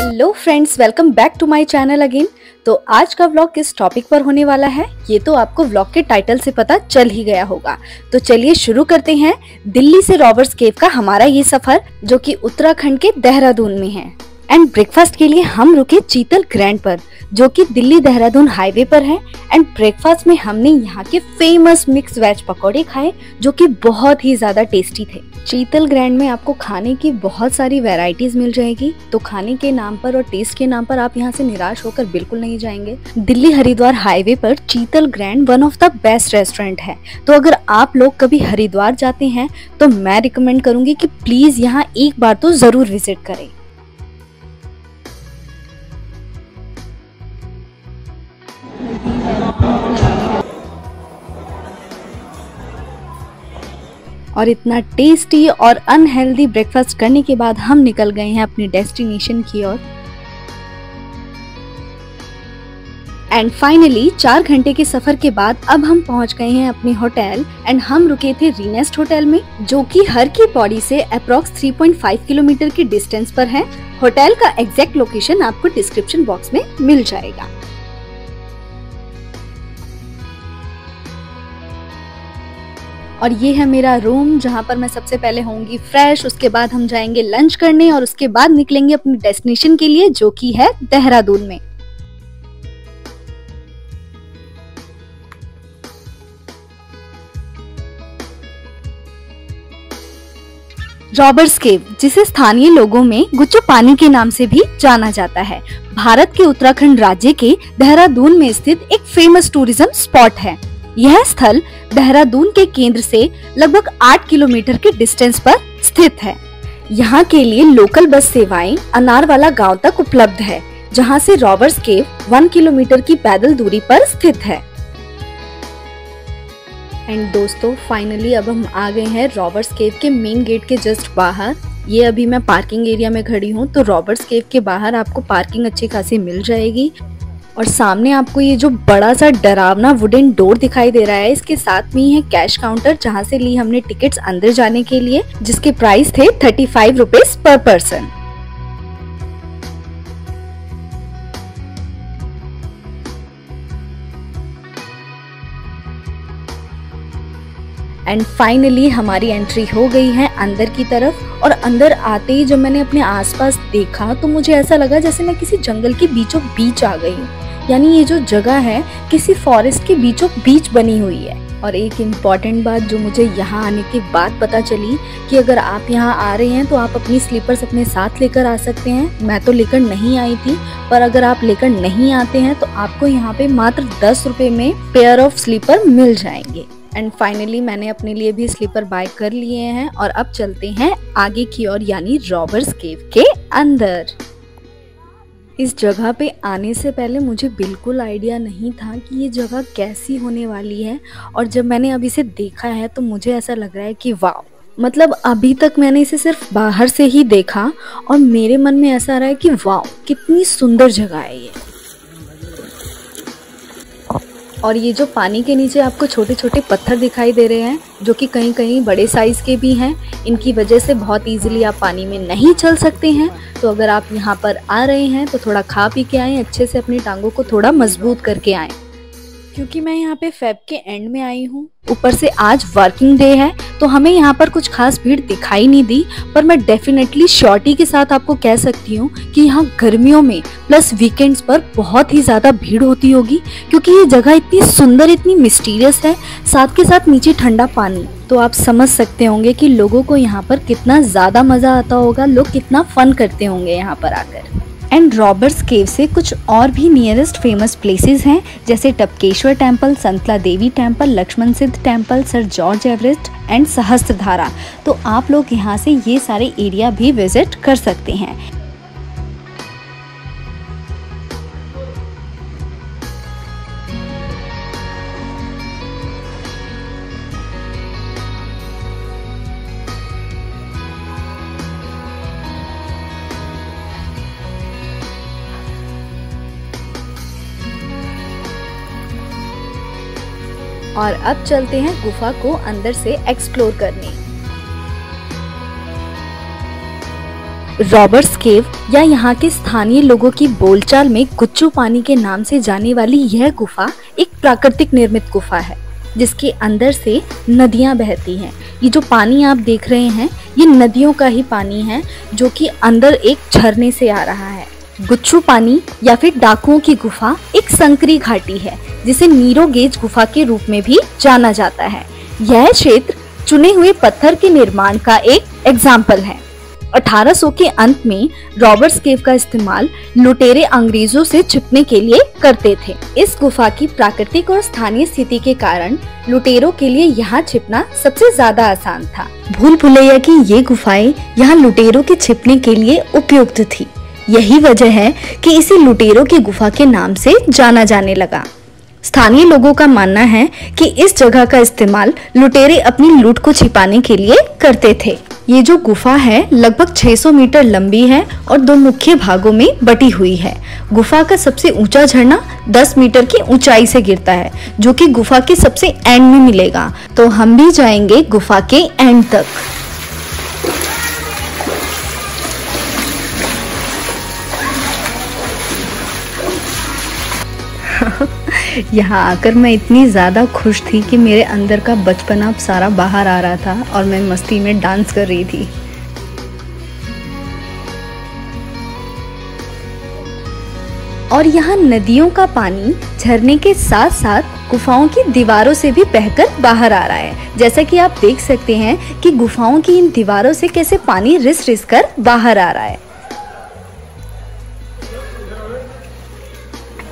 Hello friends, welcome back to my channel again. तो आज का व्लॉग किस टॉपिक पर होने वाला है ये तो आपको व्लॉग के टाइटल से पता चल ही गया होगा। तो चलिए शुरू करते हैं दिल्ली से रॉबर्ट्स केव का हमारा ये सफर, जो कि उत्तराखंड के देहरादून में है। एंड ब्रेकफास्ट के लिए हम रुके चीतल ग्रैंड पर, जो कि दिल्ली देहरादून हाईवे पर है। एंड ब्रेकफास्ट में हमने यहाँ के फेमस मिक्स वेज पकौड़े खाए, जो कि बहुत ही ज्यादा टेस्टी थे। चीतल ग्रैंड में आपको खाने की बहुत सारी वैरायटीज मिल जाएगी, तो खाने के नाम पर और टेस्ट के नाम पर आप यहाँ से निराश होकर बिल्कुल नहीं जाएंगे। दिल्ली हरिद्वार हाईवे पर चीतल grand one of the best restaurant है। तो अगर आप लोग कभी हरिद्वार जाते हैं तो मैं रिकमेंड करूंगी कि प्लीज यहाँ एक बार तो जरूर विजिट करें। और इतना टेस्टी और अनहेल्दी ब्रेकफास्ट करने के बाद हम निकल गए हैं अपनी डेस्टिनेशन की ओर। एंड फाइनली 4 घंटे के सफर के बाद अब हम पहुंच गए हैं अपने होटल। एंड हम रुके थे रीनेस्ट होटल में, जो कि हर की पौड़ी से अप्रॉक्स 3.5 किलोमीटर की डिस्टेंस पर है। होटल का एग्जैक्ट लोकेशन आपको डिस्क्रिप्शन बॉक्स में मिल जाएगा। और ये है मेरा रूम, जहाँ पर मैं सबसे पहले होंगी फ्रेश, उसके बाद हम जाएंगे लंच करने और उसके बाद निकलेंगे अपनी डेस्टिनेशन के लिए, जो कि है देहरादून में। रॉबर्ट्स केव, जिसे स्थानीय लोगों में गुच्चू पानी के नाम से भी जाना जाता है, भारत के उत्तराखंड राज्य के देहरादून में स्थित एक फेमस टूरिज्म स्पॉट है। यह स्थल देहरादून के केंद्र से लगभग 8 किलोमीटर के डिस्टेंस पर स्थित है। यहाँ के लिए लोकल बस सेवाएं अनारवाला गांव तक उपलब्ध है, जहाँ से रॉबर्ट्स केव 1 किलोमीटर की पैदल दूरी पर स्थित है। एंड दोस्तों, फाइनली अब हम आ गए हैं रॉबर्ट्स केव के मेन गेट के जस्ट बाहर। ये अभी मैं पार्किंग एरिया में खड़ी हूँ, तो रॉबर्ट्स केव के बाहर आपको पार्किंग अच्छी खासी मिल जाएगी। और सामने आपको ये जो बड़ा सा डरावना वुडन डोर दिखाई दे रहा है, इसके साथ में ही है कैश काउंटर, जहाँ से ली हमने टिकट्स अंदर जाने के लिए, जिसके प्राइस थे 35 rupees per person. And finally हमारी एंट्री हो गई है अंदर की तरफ। और अंदर आते ही जब मैंने अपने आसपास देखा तो मुझे ऐसा लगा जैसे मैं किसी जंगल के बीचों बीच आ गई हूँ। यानी ये जो जगह है किसी फॉरेस्ट के बीचों बीच बनी हुई है। और एक इम्पॉर्टेंट बात जो मुझे यहाँ आने के बाद पता चली कि अगर आप यहाँ आ रहे हैं तो आप अपनी स्लीपर्स अपने साथ लेकर आ सकते हैं। मैं तो लेकर नहीं आई थी, पर अगर आप लेकर नहीं आते हैं तो आपको यहाँ पे मात्र 10 रुपए में पेयर ऑफ स्लीपर मिल जाएंगे। एंड फाइनली मैंने अपने लिए भी स्लीपर बाय कर लिए हैं और अब चलते हैं आगे की ओर, यानी रॉबर्ट्स केव के अंदर। इस जगह पे आने से पहले मुझे बिल्कुल आइडिया नहीं था कि ये जगह कैसी होने वाली है। और जब मैंने अब इसे देखा है तो मुझे ऐसा लग रहा है कि वाह, मतलब अभी तक मैंने इसे सिर्फ बाहर से ही देखा और मेरे मन में ऐसा आ रहा है कि वाह, कितनी सुंदर जगह है ये। और ये जो पानी के नीचे आपको छोटे छोटे पत्थर दिखाई दे रहे हैं, जो कि कहीं कहीं बड़े साइज के भी हैं, इनकी वजह से बहुत इजीली आप पानी में नहीं चल सकते हैं। तो अगर आप यहाँ पर आ रहे हैं तो थोड़ा खा पी के आएं, अच्छे से अपनी टांगों को थोड़ा मजबूत करके आएं। क्योंकि मैं यहाँ पे फेब के एंड में आई हूँ, ऊपर से आज वर्किंग डे है, तो हमें यहाँ पर कुछ खास भीड़ दिखाई नहीं दी। पर मैं डेफिनेटली श्योरिटी के साथ आपको कह सकती हूँ कि यहाँ गर्मियों में प्लस वीकेंड्स पर बहुत ही ज्यादा भीड़ होती होगी, क्योंकि ये जगह इतनी सुंदर, इतनी मिस्टीरियस है, साथ के साथ नीचे ठंडा पानी। तो आप समझ सकते होंगे कि लोगों को यहाँ पर कितना ज्यादा मजा आता होगा, लोग कितना फन करते होंगे यहाँ पर आकर। एंड रॉबर्ट्स केव से कुछ और भी नियरेस्ट फेमस प्लेसेस हैं, जैसे टपकेश्वर टेम्पल, संतला देवी टेम्पल, लक्ष्मण सिद्ध temple, sir George Everest and Sahastradhara. तो आप लोग यहाँ से ये सारे एरिया भी विजिट कर सकते हैं। और अब चलते हैं गुफा को अंदर से एक्सप्लोर करने। रॉबर्ट्स केव या यहाँ के स्थानीय लोगों की बोलचाल में गुच्चू पानी के नाम से जाने वाली यह गुफा एक प्राकृतिक निर्मित गुफा है, जिसके अंदर से नदियां बहती हैं। ये जो पानी आप देख रहे हैं ये नदियों का ही पानी है, जो कि अंदर एक झरने से आ रहा है। गुच्चू पानी या फिर डाकुओं की गुफा एक संकरी घाटी है, जिसे नीरो गेज गुफा के रूप में भी जाना जाता है। यह क्षेत्र चुने हुए पत्थर के निर्माण का एक एग्जाम्पल है। 1800 के अंत में रॉबर्ट्स केव का इस्तेमाल लुटेरे अंग्रेजों से छिपने के लिए करते थे। इस गुफा की प्राकृतिक और स्थानीय स्थिति के कारण लुटेरों के लिए यहाँ छिपना सबसे ज्यादा आसान था। भूल भुलैया की ये गुफाएं यहाँ लुटेरों के छिपने के लिए उपयुक्त थी। यही वजह है कि इसे लुटेरों की गुफा के नाम से जाना जाने लगा। स्थानीय लोगों का मानना है कि इस जगह का इस्तेमाल लुटेरे अपनी लूट को छिपाने के लिए करते थे। ये जो गुफा है लगभग 600 मीटर लंबी है और 2 मुख्य भागों में बटी हुई है। गुफा का सबसे ऊंचा झरना 10 मीटर की ऊंचाई से गिरता है, जो कि गुफा के सबसे एंड में मिलेगा। तो हम भी जाएंगे गुफा के एंड तक। यहाँ आकर मैं इतनी ज़्यादा खुश थी कि मेरे अंदर का बचपना सारा बाहर आ रहा था और मैं मस्ती में डांस कर रही थी। और यहाँ नदियों का पानी झरने के साथ साथ गुफाओं की दीवारों से भी बहकर बाहर आ रहा है। जैसा कि आप देख सकते हैं कि गुफाओं की इन दीवारों से कैसे पानी रिस रिस कर बाहर आ रहा है।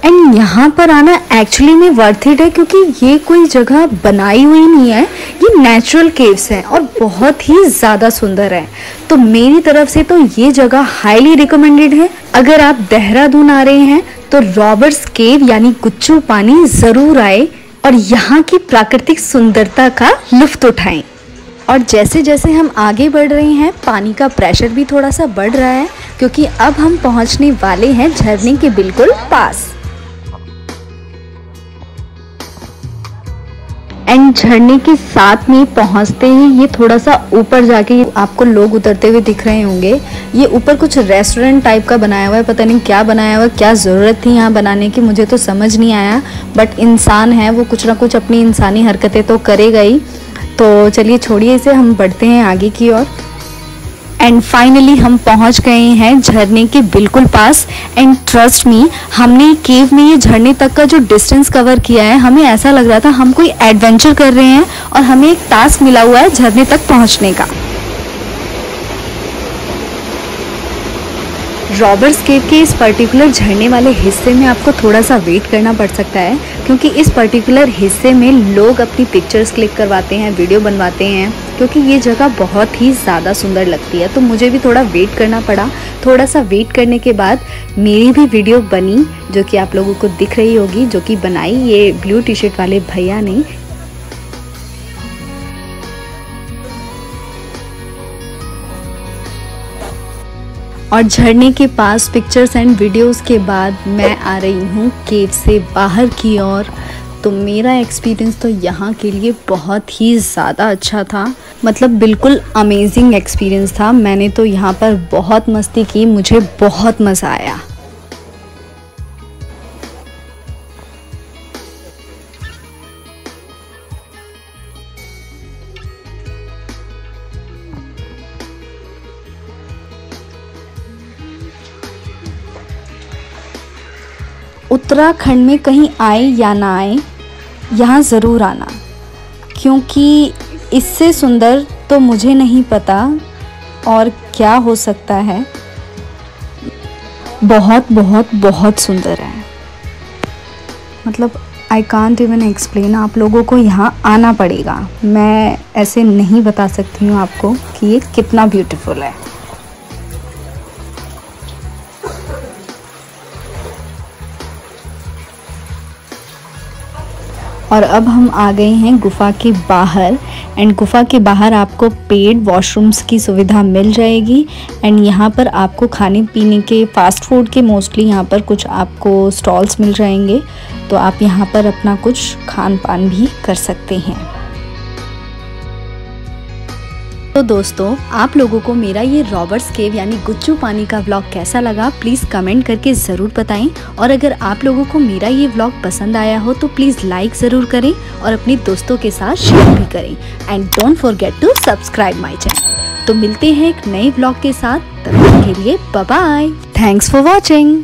एंड यहाँ पर आना एक्चुअली में वर्थ इट है, क्योंकि ये कोई जगह बनाई हुई नहीं है, ये नेचुरल केव्स हैं और बहुत ही ज़्यादा सुंदर है। तो मेरी तरफ से तो ये जगह हाईली रिकमेंडेड है। अगर आप देहरादून आ रहे हैं तो रॉबर्ट्स केव यानी गुच्चू पानी ज़रूर आए और यहाँ की प्राकृतिक सुंदरता का लुत्फ उठाएं। और जैसे जैसे हम आगे बढ़ रहे हैं पानी का प्रेशर भी थोड़ा सा बढ़ रहा है, क्योंकि अब हम पहुँचने वाले हैं झरने के बिल्कुल पास। एंड झरने के साथ में पहुंचते ही ये थोड़ा सा ऊपर जाके आपको लोग उतरते हुए दिख रहे होंगे। ये ऊपर कुछ रेस्टोरेंट टाइप का बनाया हुआ है, पता नहीं क्या बनाया हुआ है, क्या ज़रूरत थी यहाँ बनाने की मुझे तो समझ नहीं आया। बट इंसान है वो कुछ ना कुछ अपनी इंसानी हरकतें तो करेगा ही। तो चलिए छोड़िए इसे, हम बढ़ते हैं आगे की ओर। एंड फाइनली हम पहुंच गए हैं झरने के बिल्कुल पास। एंड ट्रस्ट मी, हमने केव में ये झरने तक का जो डिस्टेंस कवर किया है, हमें ऐसा लग रहा था हम कोई एडवेंचर कर रहे हैं और हमें एक टास्क मिला हुआ है झरने तक पहुंचने का। रॉबर्ट्स केव के इस पर्टिकुलर झरने वाले हिस्से में आपको थोड़ा सा वेट करना पड़ सकता है, क्योंकि इस पर्टिकुलर हिस्से में लोग अपनी पिक्चर्स क्लिक करवाते हैं, वीडियो बनवाते हैं, क्योंकि ये जगह बहुत ही ज़्यादा सुंदर लगती है। तो मुझे भी थोड़ा वेट करना पड़ा। थोड़ा सा वेट करने के बाद मेरी भी वीडियो बनी, जो कि आप लोगों को दिख रही होगी, जो कि बनाई ये ब्लू टी शर्ट वाले भैया ने। और झरने के पास पिक्चर्स एंड वीडियोस के बाद मैं आ रही हूँ केव से बाहर की ओर। तो मेरा एक्सपीरियंस तो यहाँ के लिए बहुत ही ज़्यादा अच्छा था, मतलब बिल्कुल अमेजिंग एक्सपीरियंस था। मैंने तो यहाँ पर बहुत मस्ती की, मुझे बहुत मज़ा आया। उत्तराखंड में कहीं आए या ना आए, यहाँ ज़रूर आना, क्योंकि इससे सुंदर तो मुझे नहीं पता और क्या हो सकता है। बहुत बहुत बहुत सुंदर है, मतलब आई कांट इवन एक्सप्लेन। आप लोगों को यहाँ आना पड़ेगा, मैं ऐसे नहीं बता सकती हूँ आपको कि ये कितना ब्यूटीफुल है। और अब हम आ गए हैं गुफा के बाहर। एंड गुफा के बाहर आपको पेड वॉशरूम्स की सुविधा मिल जाएगी। एंड यहाँ पर आपको खाने पीने के फास्ट फूड के मोस्टली यहाँ पर कुछ आपको स्टॉल्स मिल जाएंगे, तो आप यहाँ पर अपना कुछ खान पान भी कर सकते हैं। तो दोस्तों, आप लोगों को मेरा ये रॉबर्ट्स केव यानी गुच्चू पानी का व्लॉग कैसा लगा प्लीज़ कमेंट करके ज़रूर बताएं। और अगर आप लोगों को मेरा ये व्लॉग पसंद आया हो तो प्लीज़ लाइक ज़रूर करें और अपने दोस्तों के साथ शेयर भी करें। And don't forget to subscribe my channel. तो मिलते हैं एक नए व्लॉग के साथ, तब तक के लिए bye bye. Thanks for watching.